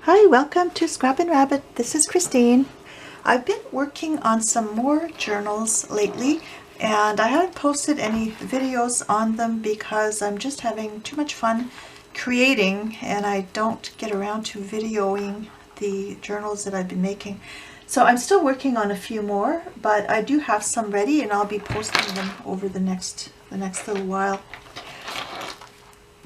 Hi, welcome to Scrappin' Rabbit. This is Christine. I've been working on some more journals lately, and I haven't posted any videos on them because I'm just having too much fun creating, and I don't get around to videoing the journals that I've been making. So I'm still working on a few more, but I do have some ready, and I'll be posting them over the next little while.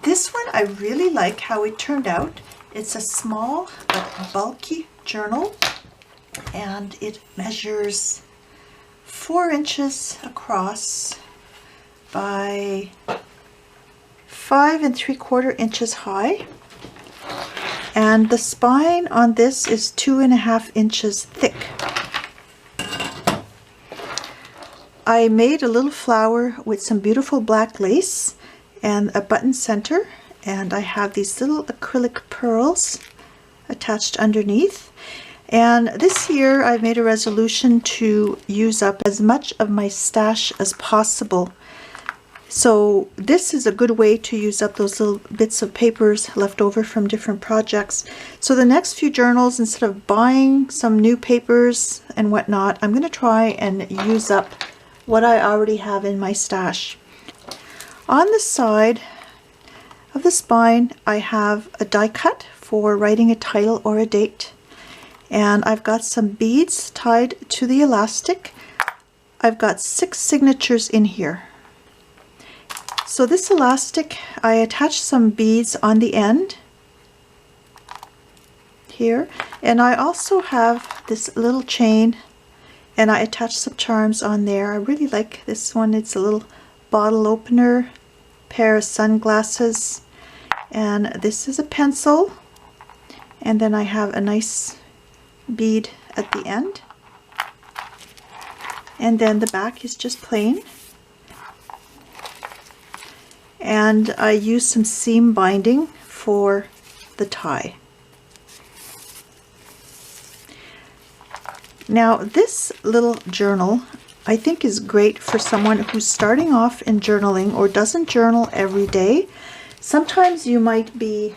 This one, I really like how it turned out. It's a small but bulky journal, and it measures 4 inches across by 5 3/4 inches high, and the spine on this is 2.5 inches thick. I made a little flower with some beautiful black lace and a button center, and I have these little acrylic pearls attached underneath. And this year I've made a resolution to use up as much of my stash as possible. So this is a good way to use up those little bits of papers left over from different projects. So the next few journals, instead of buying some new papers and whatnot, I'm going to try and use up what I already have in my stash. On the side of the spine, I have a die cut for writing a title or a date, and I've got some beads tied to the elastic. I've got 6 signatures in here. So this elastic, I attached some beads on the end here, and I also have this little chain, and I attached some charms on there. I really like this one. It's a little bottle opener, pair of sunglasses, and this is a pencil, and then I have a nice bead at the end, and then the back is just plain, and I use some seam binding for the tie. Now this little journal I think is great for someone who's starting off in journaling or doesn't journal every day. Sometimes you might be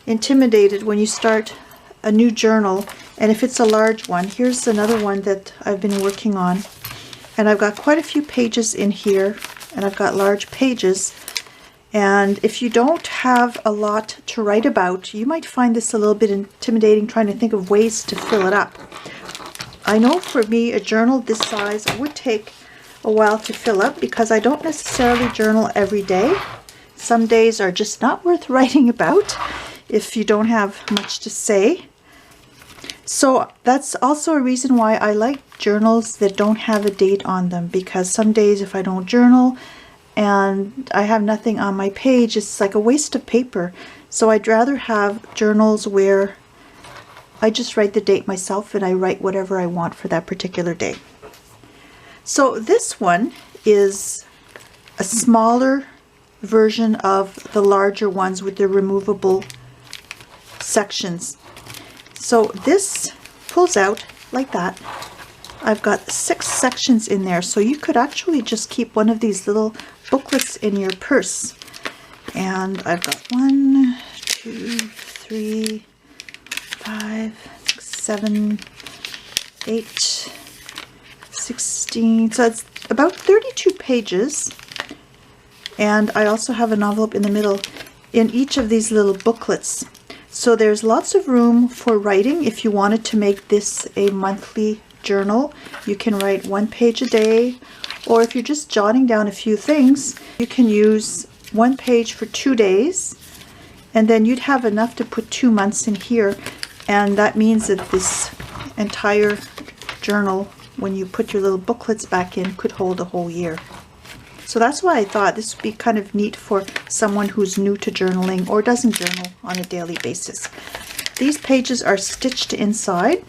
intimidated when you start a new journal, and if it's a large one, here's another one that I've been working on, and I've got quite a few pages in here, and I've got large pages, and if you don't have a lot to write about, you might find this a little bit intimidating, trying to think of ways to fill it up. I know for me, a journal this size would take a while to fill up because I don't necessarily journal every day. Some days are just not worth writing about if you don't have much to say. So that's also a reason why I like journals that don't have a date on them, because some days if I don't journal and I have nothing on my page, it's like a waste of paper. So I'd rather have journals where I just write the date myself and I write whatever I want for that particular day. So this one is a smaller version of the larger ones with the removable sections. So this pulls out like that. I've got 6 sections in there, so you could actually just keep one of these little booklets in your purse. And I've got 1, 2, 3, 5, 6, 7, 8, 16, so it's about 32 pages, and I also have an envelope in the middle in each of these little booklets. So there's lots of room for writing. If you wanted to make this a monthly journal, you can write 1 page a day, or if you're just jotting down a few things, you can use 1 page for 2 days, and then you'd have enough to put 2 months in here. And that means that this entire journal, when you put your little booklets back in, could hold a whole year. So that's why I thought this would be kind of neat for someone who's new to journaling or doesn't journal on a daily basis. These pages are stitched inside,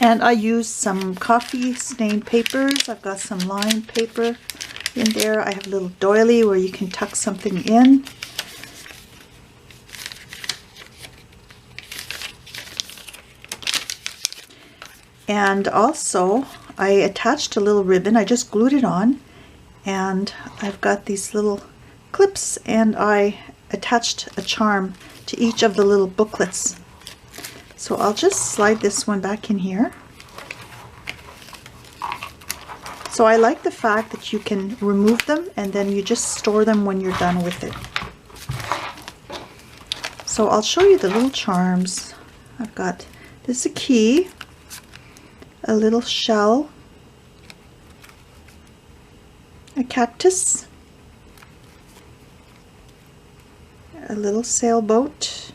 and I used some coffee stained papers. I've got some lined paper in there. I have a little doily where you can tuck something in. And also I attached a little ribbon. I just glued it on, and I've got these little clips, and I attached a charm to each of the little booklets. So I'll just slide this one back in here. So I like the fact that you can remove them and then you just store them when you're done with it. So I'll show you the little charms. I've got, this is a key, a little shell, a cactus, a little sailboat,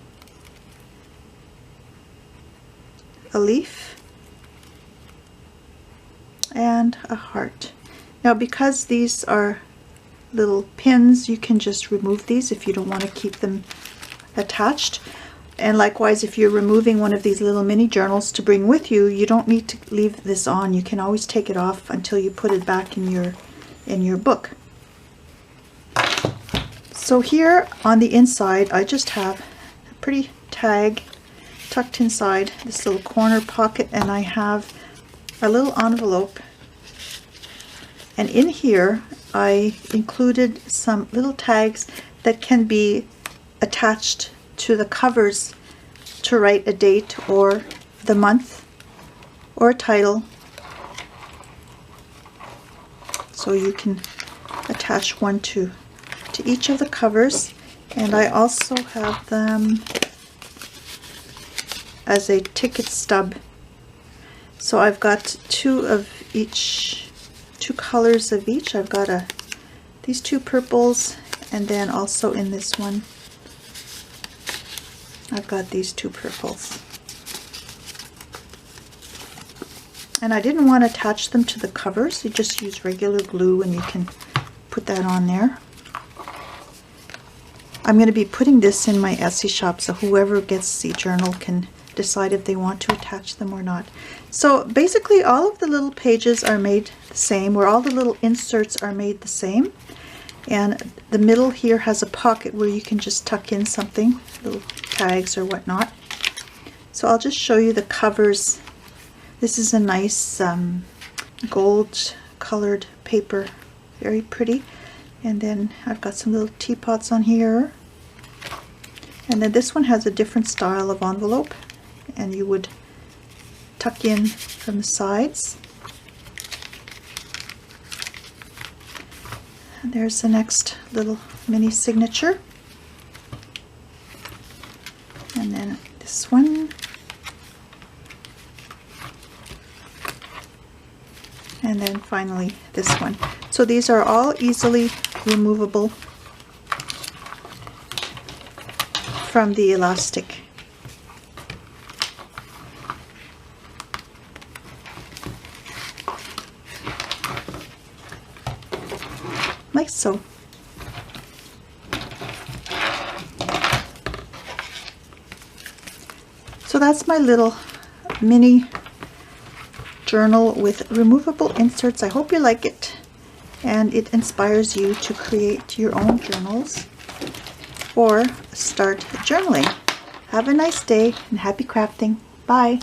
a leaf, and a heart. Now because these are little pins, you can just remove these if you don't want to keep them attached. And likewise, if you're removing one of these little mini journals to bring with you, you don't need to leave this on. You can always take it off until you put it back in your book. So here on the inside, I just have a pretty tag tucked inside this little corner pocket, and I have a little envelope, and in here I included some little tags that can be attached to the covers to write a date or the month or a title, so you can attach one to each of the covers. And I also have them as a ticket stub. So I've got two colors of each. I've got these two purples, and then also in this one I've got these two purples. And I didn't want to attach them to the covers. You just use regular glue and you can put that on there. I'm going to be putting this in my Etsy shop, so whoever gets the journal can decide if they want to attach them or not. So basically all of the little pages are made the same, or all the little inserts are made the same. And the middle here has a pocket where you can just tuck in something, little tags or whatnot. So I'll just show you the covers. This is a nice gold colored paper, very pretty. And then I've got some little teapots on here. And then this one has a different style of envelope, and you would tuck in from the sides. And there's the next little mini signature. And then this one. And then finally this one. So these are all easily removable from the elastic. Like so. So that's my little mini journal with removable inserts. I hope you like it and it inspires you to create your own journals or start journaling. Have a nice day and happy crafting. Bye.